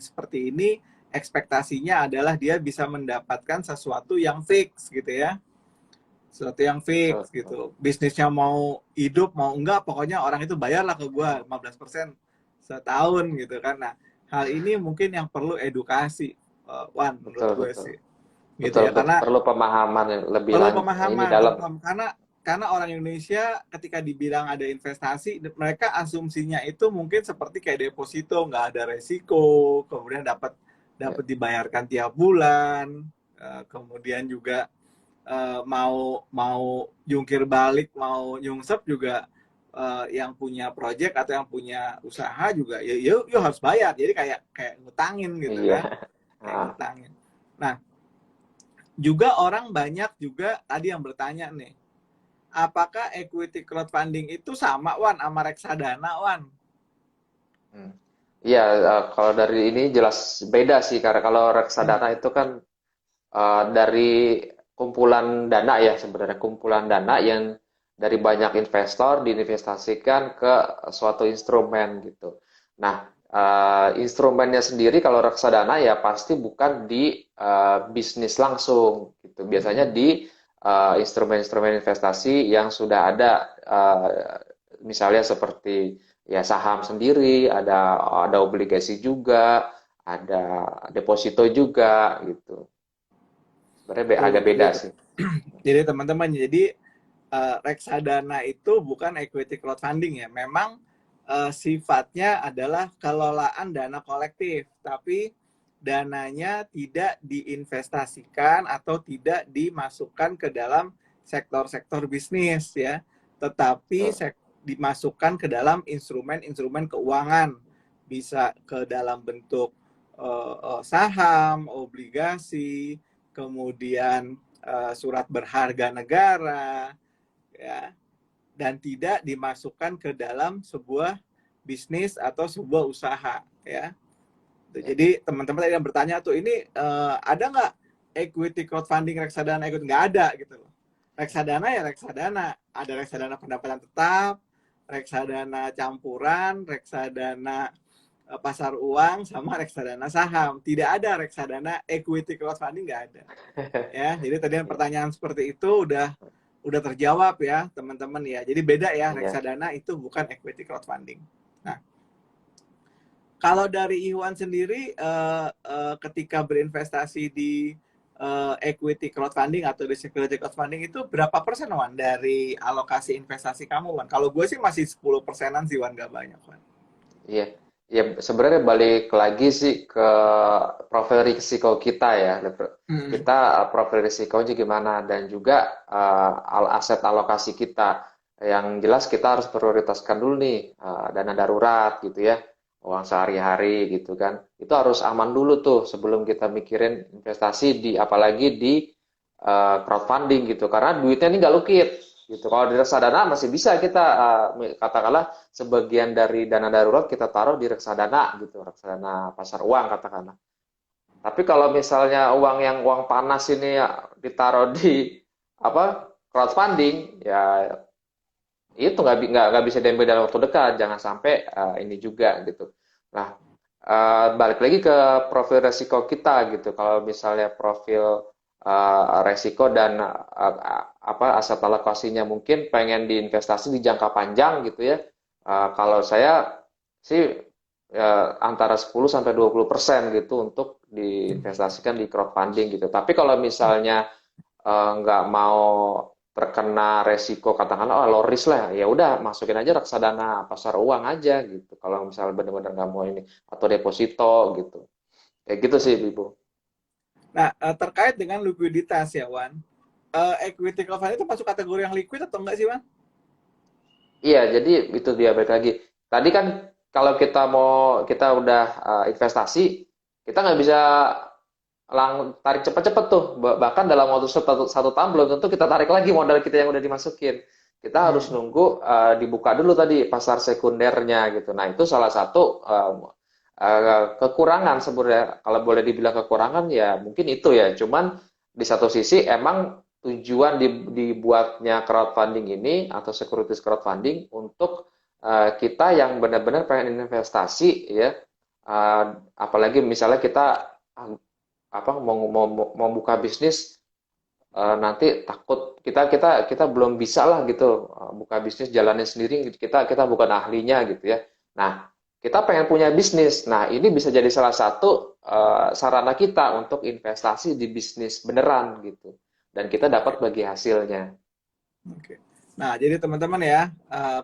S1: seperti ini, ekspektasinya adalah dia bisa mendapatkan sesuatu yang fix gitu ya, sesuatu yang fix
S2: Betul.
S1: gitu. Bisnisnya mau hidup mau enggak, pokoknya orang itu bayarlah ke gua 15% setahun gitu kan. Nah, hal ini mungkin yang perlu edukasi, Wan, menurut
S2: Betul,
S1: gue
S2: betul.
S1: sih. Gitu
S2: Betul,
S1: ya, karena
S2: perlu pemahaman yang lebih
S1: perlu
S2: ini
S1: pemahaman,
S2: dalam.
S1: karena orang Indonesia ketika dibilang ada investasi, mereka asumsinya itu mungkin seperti kayak deposito, nggak ada resiko, kemudian dapat
S2: Ya,
S1: dapat dibayarkan tiap bulan, kemudian juga mau mau jungkir balik, mau nyungsep juga yang punya project atau yang punya usaha juga ya yuk, yuk harus bayar. Jadi kayak kayak ngutangin gitu
S2: iya.
S1: kan, kayak
S2: Ah,
S1: ngutangin. Nah, juga orang banyak juga tadi yang bertanya nih, apakah equity crowdfunding itu sama Wan sama reksadana Wan?
S2: hmm. Iya, kalau dari ini jelas beda sih, karena kalau reksadana
S1: Hmm.
S2: itu kan dari kumpulan dana ya, sebenarnya kumpulan dana yang dari banyak investor diinvestasikan ke suatu instrumen gitu. Nah, instrumennya sendiri kalau reksadana ya pasti bukan di bisnis langsung gitu. Biasanya
S1: Hmm.
S2: di instrumen-instrumen investasi yang sudah ada, misalnya seperti ya saham sendiri, ada obligasi juga, ada deposito juga gitu. Sebenarnya
S1: Tuh,
S2: agak beda sih.
S1: jadi teman-teman, jadi reksadana itu bukan equity crowdfunding ya. Memang sifatnya adalah kelolaan dana kolektif, tapi dananya tidak diinvestasikan atau tidak dimasukkan ke dalam sektor-sektor bisnis ya, tetapi
S2: Betul.
S1: dimasukkan ke dalam instrumen-instrumen keuangan, bisa ke dalam bentuk saham, obligasi, kemudian surat berharga negara, ya, dan tidak dimasukkan ke dalam sebuah bisnis atau sebuah usaha, ya.
S2: Ya.
S1: Jadi teman-teman tadi yang bertanya tuh ini ada nggak equity crowdfunding reksadana equity, nggak ada gitu loh. Reksadana ya reksadana, ada reksadana pendapatan tetap, reksadana campuran, reksadana pasar uang, sama reksadana saham. Tidak ada reksadana equity crowdfunding, nggak ada. Ya, jadi tadi
S2: Ya.
S1: pertanyaan seperti itu udah terjawab ya teman-teman ya. Jadi beda ya,
S2: Ya.
S1: reksadana itu bukan equity crowdfunding. Nah, kalau dari Iwan sendiri ketika berinvestasi di equity crowdfunding atau di security crowdfunding itu berapa persen Wan dari alokasi investasi kamu Wan? Kalau gue sih masih 10%-an sih Wan, gak banyak Wan.
S2: Iya, ya sebenarnya balik lagi sih ke profil risiko kita ya.
S1: Hmm.
S2: Kita profil risikonya gimana dan juga aset alokasi kita. Yang jelas kita harus prioritaskan dulu nih dana darurat gitu ya. uang sehari-hari gitu kan. Itu harus aman dulu tuh sebelum kita mikirin investasi di apalagi di crowdfunding gitu. Karena duitnya ini nggak liquid gitu. Kalau di reksadana masih bisa kita katakanlah sebagian dari dana darurat kita taruh di reksadana gitu, reksadana pasar uang katakanlah. Tapi kalau misalnya uang panas ini ya ditaruh di apa crowdfunding ya itu nggak bisa diambil dalam waktu dekat, jangan sampai ini juga gitu. Nah, balik lagi ke profil resiko kita gitu. Kalau misalnya profil resiko dan apa aset alokasinya mungkin pengen diinvestasi di jangka panjang gitu ya. Kalau saya sih antara 10 sampai 20% gitu untuk diinvestasikan di crowdfunding gitu. Tapi kalau misalnya nggak mau terkena resiko katakanlah oh low risk lah ya udah masukin aja reksadana pasar uang aja gitu kalau misalnya benar-benar nggak mau ini atau deposito gitu kayak gitu sih Ibu.
S1: Nah, terkait dengan likuiditas ya, Wan. Equity crowdfunding itu masuk kategori yang liquid atau enggak sih, Wan?
S2: Iya jadi itu dia balik lagi tadi kan kalau kita udah investasi kita nggak bisa tarik cepet-cepet tuh bahkan dalam waktu satu tahun belum tentu kita tarik lagi modal kita yang udah dimasukin kita harus
S1: Hmm.
S2: nunggu dibuka dulu tadi pasar sekundernya gitu nah itu salah satu kekurangan sebenarnya kalau boleh dibilang kekurangan ya mungkin itu ya cuman di satu sisi emang tujuan dibuatnya crowdfunding ini atau securities crowdfunding untuk kita yang benar-benar pengen investasi ya apalagi misalnya kita apa mau buka bisnis nanti takut kita belum bisa lah gitu buka bisnis jalannya sendiri kita bukan ahlinya gitu ya. Nah, kita pengen punya bisnis. Nah, ini bisa jadi salah satu sarana kita untuk investasi di bisnis beneran gitu. Dan kita dapat
S1: Oke.
S2: bagi hasilnya.
S1: Oke. Nah, jadi teman-teman ya,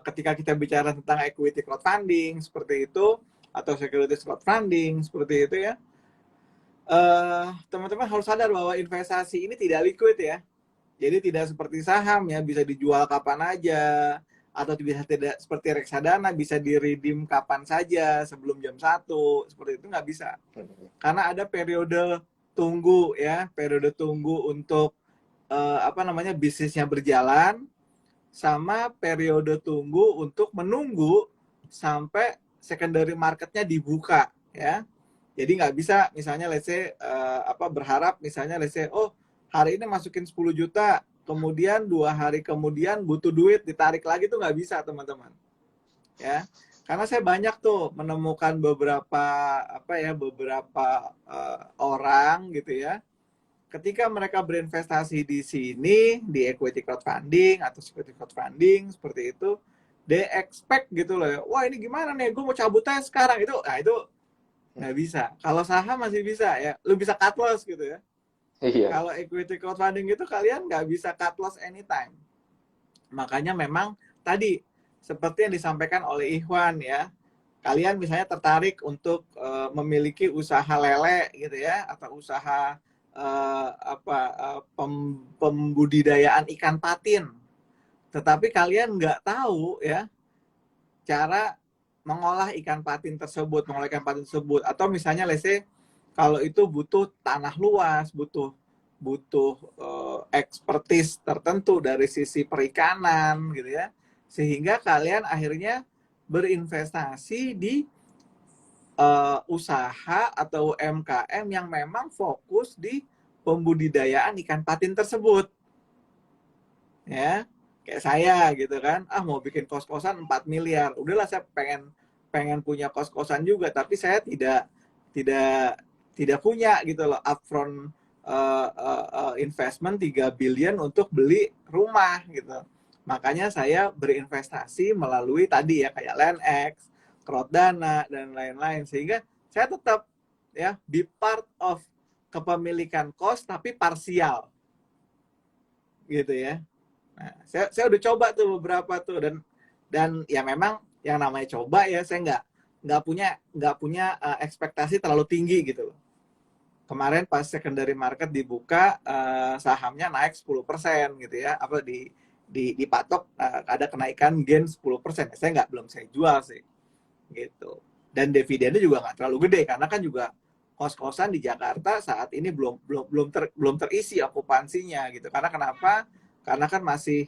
S1: ketika kita bicara tentang equity crowdfunding seperti itu atau securities crowdfunding seperti itu ya, teman-teman harus sadar bahwa investasi ini tidak liquid ya. Jadi tidak seperti saham ya, bisa dijual kapan aja, atau bisa tidak seperti reksadana, bisa di-redeem kapan saja sebelum jam 1, seperti itu nggak bisa. Karena ada periode tunggu ya, periode tunggu untuk apa namanya bisnisnya berjalan, sama periode tunggu untuk menunggu sampai secondary marketnya dibuka ya. Jadi nggak bisa misalnya let's say apa berharap misalnya let's say oh hari ini masukin 10 juta kemudian 2 hari kemudian butuh duit ditarik lagi tuh nggak bisa teman-teman ya karena saya banyak tuh menemukan beberapa apa ya beberapa orang gitu ya ketika mereka berinvestasi di sini di equity crowdfunding atau security crowdfunding seperti itu they expect gitu loh ya wah ini gimana nih gue mau cabut aja sekarang itu nah itu nggak bisa kalau saham masih bisa ya lu bisa cut loss gitu ya
S2: Iya.
S1: kalau equity crowdfunding itu kalian nggak bisa cut loss anytime makanya memang tadi seperti yang disampaikan oleh Ikhwan ya kalian misalnya tertarik untuk memiliki usaha lele gitu ya atau usaha pembudidayaan ikan patin tetapi kalian nggak tahu ya cara mengolah ikan patin tersebut mengolah ikan patin tersebut atau misalnya let's say kalau itu butuh tanah luas butuh butuh expertise tertentu dari sisi perikanan gitu ya sehingga kalian akhirnya berinvestasi di usaha atau UMKM yang memang fokus di pembudidayaan ikan patin tersebut ya kayak saya gitu kan mau bikin kos-kosan 4 miliar udahlah saya pengen pengen punya kos-kosan juga tapi saya tidak tidak punya gitu loh upfront investment 3 billion untuk beli rumah gitu makanya saya berinvestasi melalui tadi ya kayak LandX, Crowdana dan lain-lain sehingga saya tetap ya be part of kepemilikan kos tapi parsial gitu ya. Nah, saya udah coba tuh beberapa tuh dan ya memang yang namanya coba ya saya nggak punya ekspektasi terlalu tinggi gitu loh. Kemarin pas secondary market dibuka sahamnya naik 10% gitu ya. Apa dipatok ada kenaikan gain 10%. Saya belum saya jual sih gitu. dan dividennya juga nggak terlalu gede karena kan juga kos-kosan di Jakarta saat ini belum terisi okupansinya gitu. Karena kenapa? Karena kan masih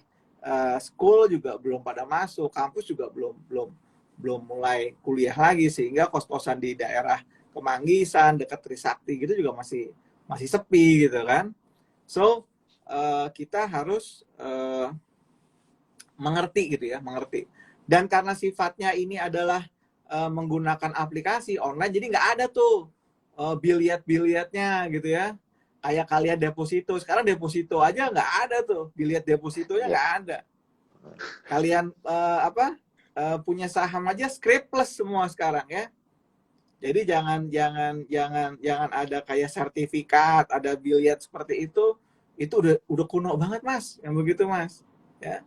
S1: school juga belum pada masuk, kampus juga belum mulai kuliah lagi, sehingga kos-kosan di daerah Kemanggisan dekat Trisakti gitu juga masih sepi gitu kan. So kita harus mengerti gitu ya, mengerti. Dan karena sifatnya ini adalah menggunakan aplikasi online, jadi nggak ada tuh biliat-biliatnya gitu ya. Kayak kalian deposito, sekarang deposito aja nggak ada tuh, biliat depositonya
S2: Ya.
S1: nggak ada. Kalian punya saham aja scriptless semua sekarang ya. Jadi jangan ada kayak sertifikat, ada biliat seperti itu udah kuno banget mas, yang begitu mas. Ya.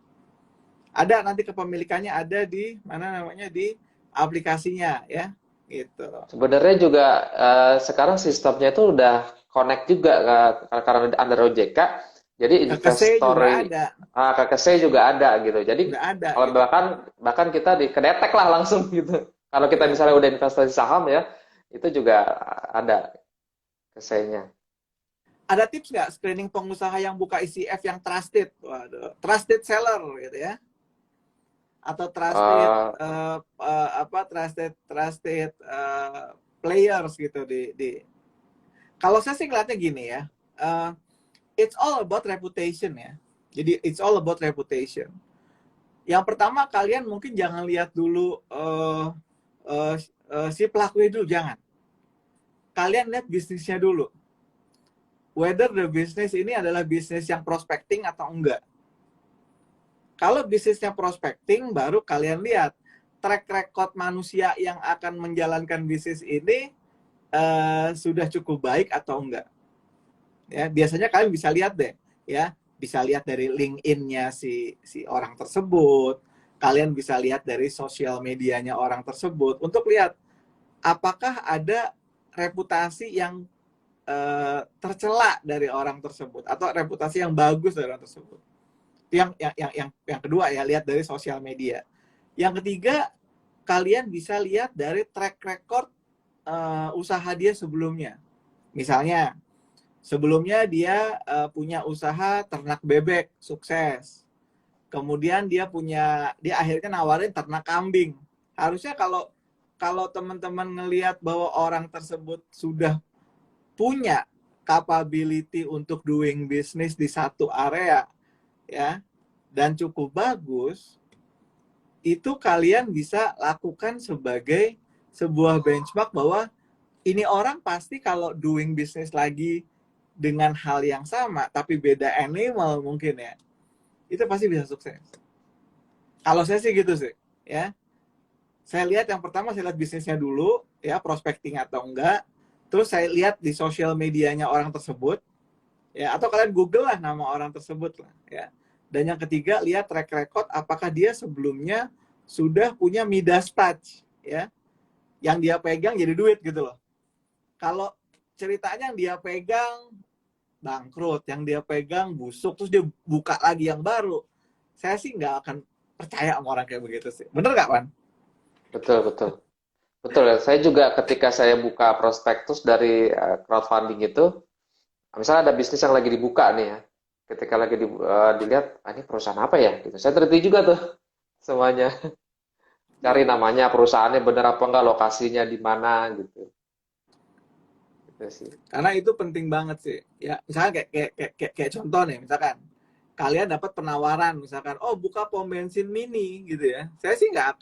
S1: Ada nanti kepemilikannya ada di mana namanya di aplikasinya ya, gitu.
S2: Sebenarnya juga sekarang sistemnya itu udah connect juga karena under OJK. Jadi
S1: KKC juga
S2: investor
S1: ada,
S2: KKC juga ada gitu. Jadi
S1: udah ada
S2: kalau
S1: gitu.
S2: bahkan kita kedetek lah langsung gitu. Kalau kita
S1: Ya.
S2: misalnya udah investasi saham ya, itu juga ada KKC-nya.
S1: Ada tips nggak screening pengusaha yang buka ICF yang trusted? Waduh, trusted seller gitu ya, atau trusted
S2: Eh,
S1: trusted players gitu kalau saya sih ngeliatnya gini ya, it's all about reputation ya. Jadi it's all about reputation. Yang pertama kalian mungkin jangan lihat dulu si pelakunya dulu, jangan. Kalian lihat bisnisnya dulu. Whether the business ini adalah bisnis yang prospecting atau enggak. Kalau bisnisnya prospecting, baru kalian lihat track record manusia yang akan menjalankan bisnis ini sudah cukup baik atau enggak. Ya, biasanya kalian bisa lihat deh, ya, bisa lihat dari LinkedIn-nya si orang tersebut, kalian bisa lihat dari sosial medianya orang tersebut untuk lihat apakah ada reputasi yang tercela dari orang tersebut atau reputasi yang bagus dari orang tersebut. Yang kedua ya, lihat dari sosial media. Yang ketiga, kalian bisa lihat dari track record usaha dia sebelumnya. Misalnya, sebelumnya dia punya usaha ternak bebek, sukses. Kemudian dia akhirnya nawarin ternak kambing. Harusnya kalau teman-teman ngelihat bahwa orang tersebut sudah punya capability untuk doing business di satu area, ya, dan cukup bagus, itu kalian bisa lakukan sebagai sebuah benchmark bahwa ini orang pasti kalau doing business lagi dengan hal yang sama tapi beda animal mungkin ya, itu pasti bisa sukses. Kalau saya sih gitu sih, ya. Saya lihat yang pertama, saya lihat bisnisnya dulu, ya, prospecting atau enggak. Terus saya lihat di sosial medianya orang tersebut, ya, atau kalian Google lah nama orang tersebut lah, ya. Dan yang ketiga, lihat track record apakah dia sebelumnya sudah punya Midas touch, ya, yang dia pegang jadi duit gitu loh. Kalau ceritanya yang dia pegang bangkrut, yang dia pegang busuk, terus dia buka lagi yang baru, saya sih nggak akan percaya sama orang kayak begitu sih. Bener nggak, Pan?
S2: betul betul betul ya. Saya juga ketika saya buka prospektus dari crowdfunding itu, misalnya ada bisnis yang lagi dibuka nih ya. Ketika lagi dilihat, ini perusahaan apa ya? Gitu. Saya teliti juga tuh semuanya. Cari namanya, perusahaannya bener apa enggak, lokasinya di mana gitu. Gitu sih.
S1: Karena itu penting banget sih. Ya, misalkan kayak contoh nih, misalkan kalian dapat penawaran, misalkan, oh buka pom bensin mini gitu ya. Saya sih nggak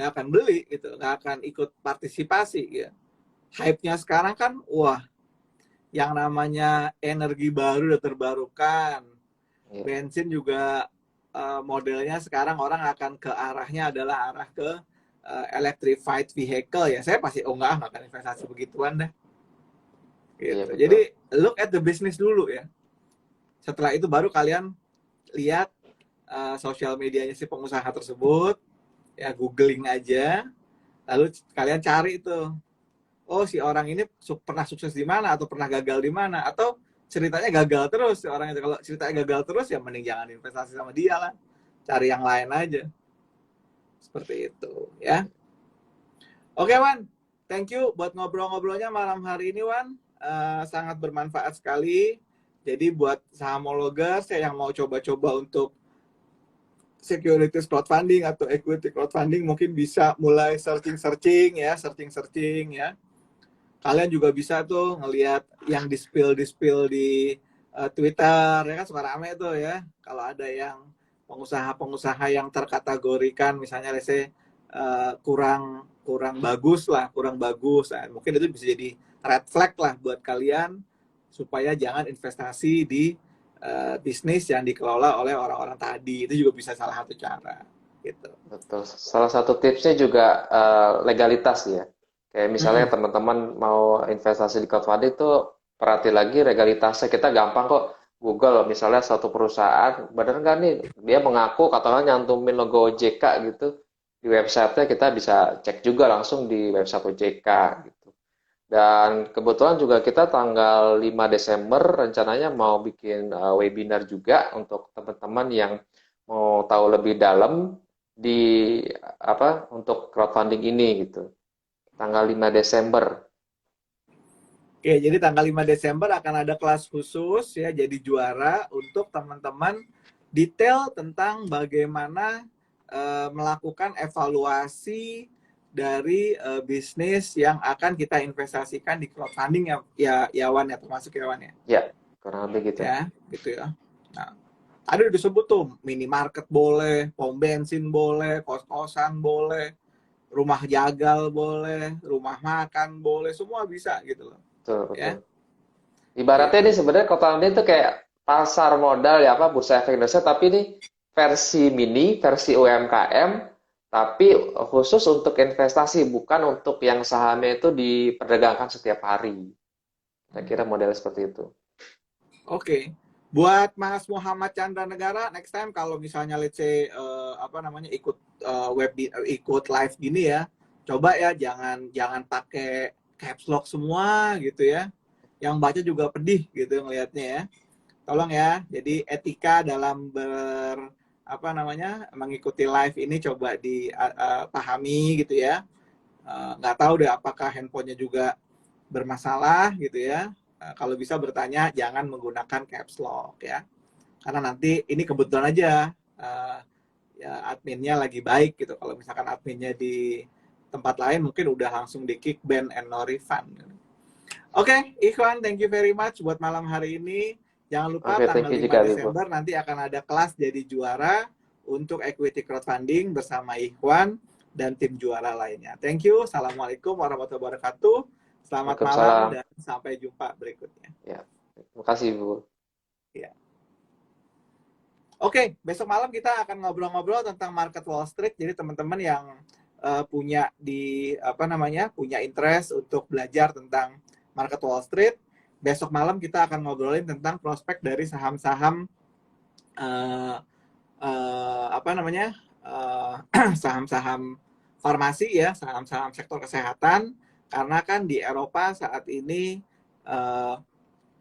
S1: akan beli gitu, nggak akan ikut partisipasi ya. Hype-nya sekarang kan, wah, yang namanya energi baru udah terbarukan,
S2: Iya,
S1: bensin juga modelnya sekarang orang akan ke arahnya adalah arah ke electrified vehicle ya. Saya pasti nggak akan investasi begituan deh.
S2: iya
S1: Gitu.
S2: betul.
S1: Jadi look at the business dulu ya. Setelah itu baru kalian lihat sosial medianya si pengusaha tersebut, ya googling aja, lalu kalian cari itu, oh si orang ini pernah sukses di mana atau pernah gagal di mana, atau ceritanya gagal terus si orang itu. Kalau ceritanya gagal terus ya mending jangan investasi sama dia lah, cari yang lain aja, seperti itu ya. Oke Wan, thank you buat ngobrol-ngobrolnya malam hari ini Wan. Sangat bermanfaat sekali. Jadi buat sahamologers yang mau coba-coba untuk securities crowdfunding atau equity crowdfunding mungkin bisa mulai searching-searching ya, searching-searching ya. Kalian juga bisa tuh ngelihat yang di-spill di Twitter ya kan suka rame tuh ya. Kalau ada yang pengusaha-pengusaha yang terkategorikan misalnya let's say kurang kurang bagus lah, kurang bagus. Nah, mungkin itu bisa jadi red flag lah buat kalian supaya jangan investasi di bisnis yang dikelola oleh orang-orang tadi. Itu juga bisa salah satu cara gitu.
S2: Betul. Salah satu tipsnya juga legalitas ya. Kayak misalnya
S1: Mm-mm.
S2: teman-teman mau investasi di crowdfunding itu perhati lagi legalitasnya. Kita gampang kok Google misalnya satu perusahaan, bener nggak nih dia mengaku katanya nyantumin logo OJK gitu di websitenya, kita bisa cek juga langsung di website OJK gitu. Dan kebetulan juga kita tanggal 5 Desember rencananya mau bikin webinar juga untuk teman-teman yang mau tahu lebih dalam di apa untuk crowdfunding ini gitu. Tanggal 5 Desember.
S1: Oke, jadi tanggal 5 Desember akan ada kelas khusus ya jadi juara untuk teman-teman detail tentang bagaimana melakukan evaluasi dari bisnis yang akan kita investasikan di crowdfunding ya Wan ya termasuk ya Wan ya.
S2: Ya, kurang lebih gitu.
S1: Ya, gitu ya. Nah, tadi udah disebut tuh minimarket boleh, pom bensin boleh, kos-kosan boleh, rumah jagal boleh, rumah makan boleh, semua bisa gitu loh.
S2: Betul, betul.
S1: Ya,
S2: Ibaratnya ini
S1: gitu.
S2: sebenarnya crowdfunding itu kayak pasar modal ya apa bursa efek Indonesia, tapi ini versi mini, versi UMKM, tapi khusus untuk investasi, bukan untuk yang sahamnya itu diperdagangkan setiap hari. Saya kira model seperti itu.
S1: Oke. Buat Mas Muhammad Chandra Negara, next time kalau misalnya let's say apa namanya ikut ikut live gini ya, coba ya jangan jangan pakai caps lock semua gitu ya. Yang baca juga pedih gitu ngelihatnya ya. Tolong ya. Jadi etika dalam apa namanya mengikuti live ini coba dipahami gitu ya. Nggak tahu deh apakah handphonenya juga bermasalah gitu ya. Kalau bisa bertanya jangan menggunakan caps lock ya. Karena nanti ini kebetulan aja ya adminnya lagi baik gitu. Kalau misalkan adminnya di tempat lain mungkin udah langsung di kick ban and no refund. Oke, Ikhwan, thank you very much buat malam hari ini. Jangan lupa
S2: Oke, thank
S1: tanggal
S2: you
S1: 5
S2: juga, Vivo.
S1: Desember nanti akan ada kelas jadi juara untuk equity crowdfunding bersama Ikhwan dan tim juara lainnya. Thank you. Assalamualaikum warahmatullahi wabarakatuh. Selamat malam
S2: Waalaikumsalam.
S1: dan sampai jumpa berikutnya.
S2: Ya, terima kasih, Bu.
S1: Ya. Oke, besok malam kita akan ngobrol-ngobrol tentang market Wall Street. Jadi teman-teman yang punya di apa namanya punya interest untuk belajar tentang market Wall Street, besok malam kita akan ngobrolin tentang prospek dari saham-saham uh, apa namanya saham-saham farmasi ya, saham-saham sektor kesehatan. Karena kan di Eropa saat ini uh,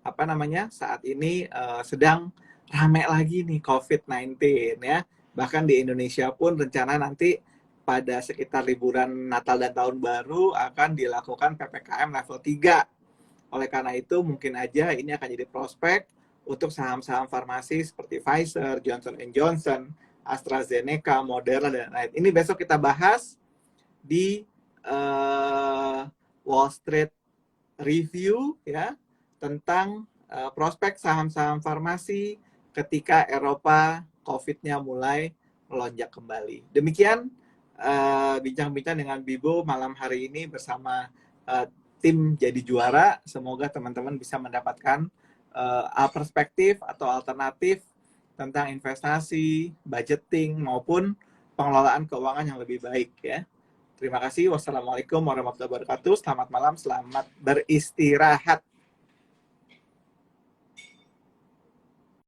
S1: apa namanya saat ini sedang rame lagi nih COVID-19 ya. Bahkan di Indonesia pun rencana nanti pada sekitar liburan Natal dan Tahun Baru akan dilakukan PPKM level 3. Oleh karena itu mungkin aja ini akan jadi prospek untuk saham-saham farmasi seperti Pfizer, Johnson Johnson, AstraZeneca, Moderna, dan lain. Ini besok kita bahas di Wall Street Review ya tentang prospek saham-saham farmasi ketika Eropa COVID-nya mulai melonjak kembali. Demikian bincang-bincang dengan Bibo malam hari ini bersama tim jadi juara. Semoga teman-teman bisa mendapatkan perspektif atau alternatif tentang investasi, budgeting maupun pengelolaan keuangan yang lebih baik ya. Terima kasih. Wassalamualaikum warahmatullahi wabarakatuh. Selamat malam, selamat beristirahat.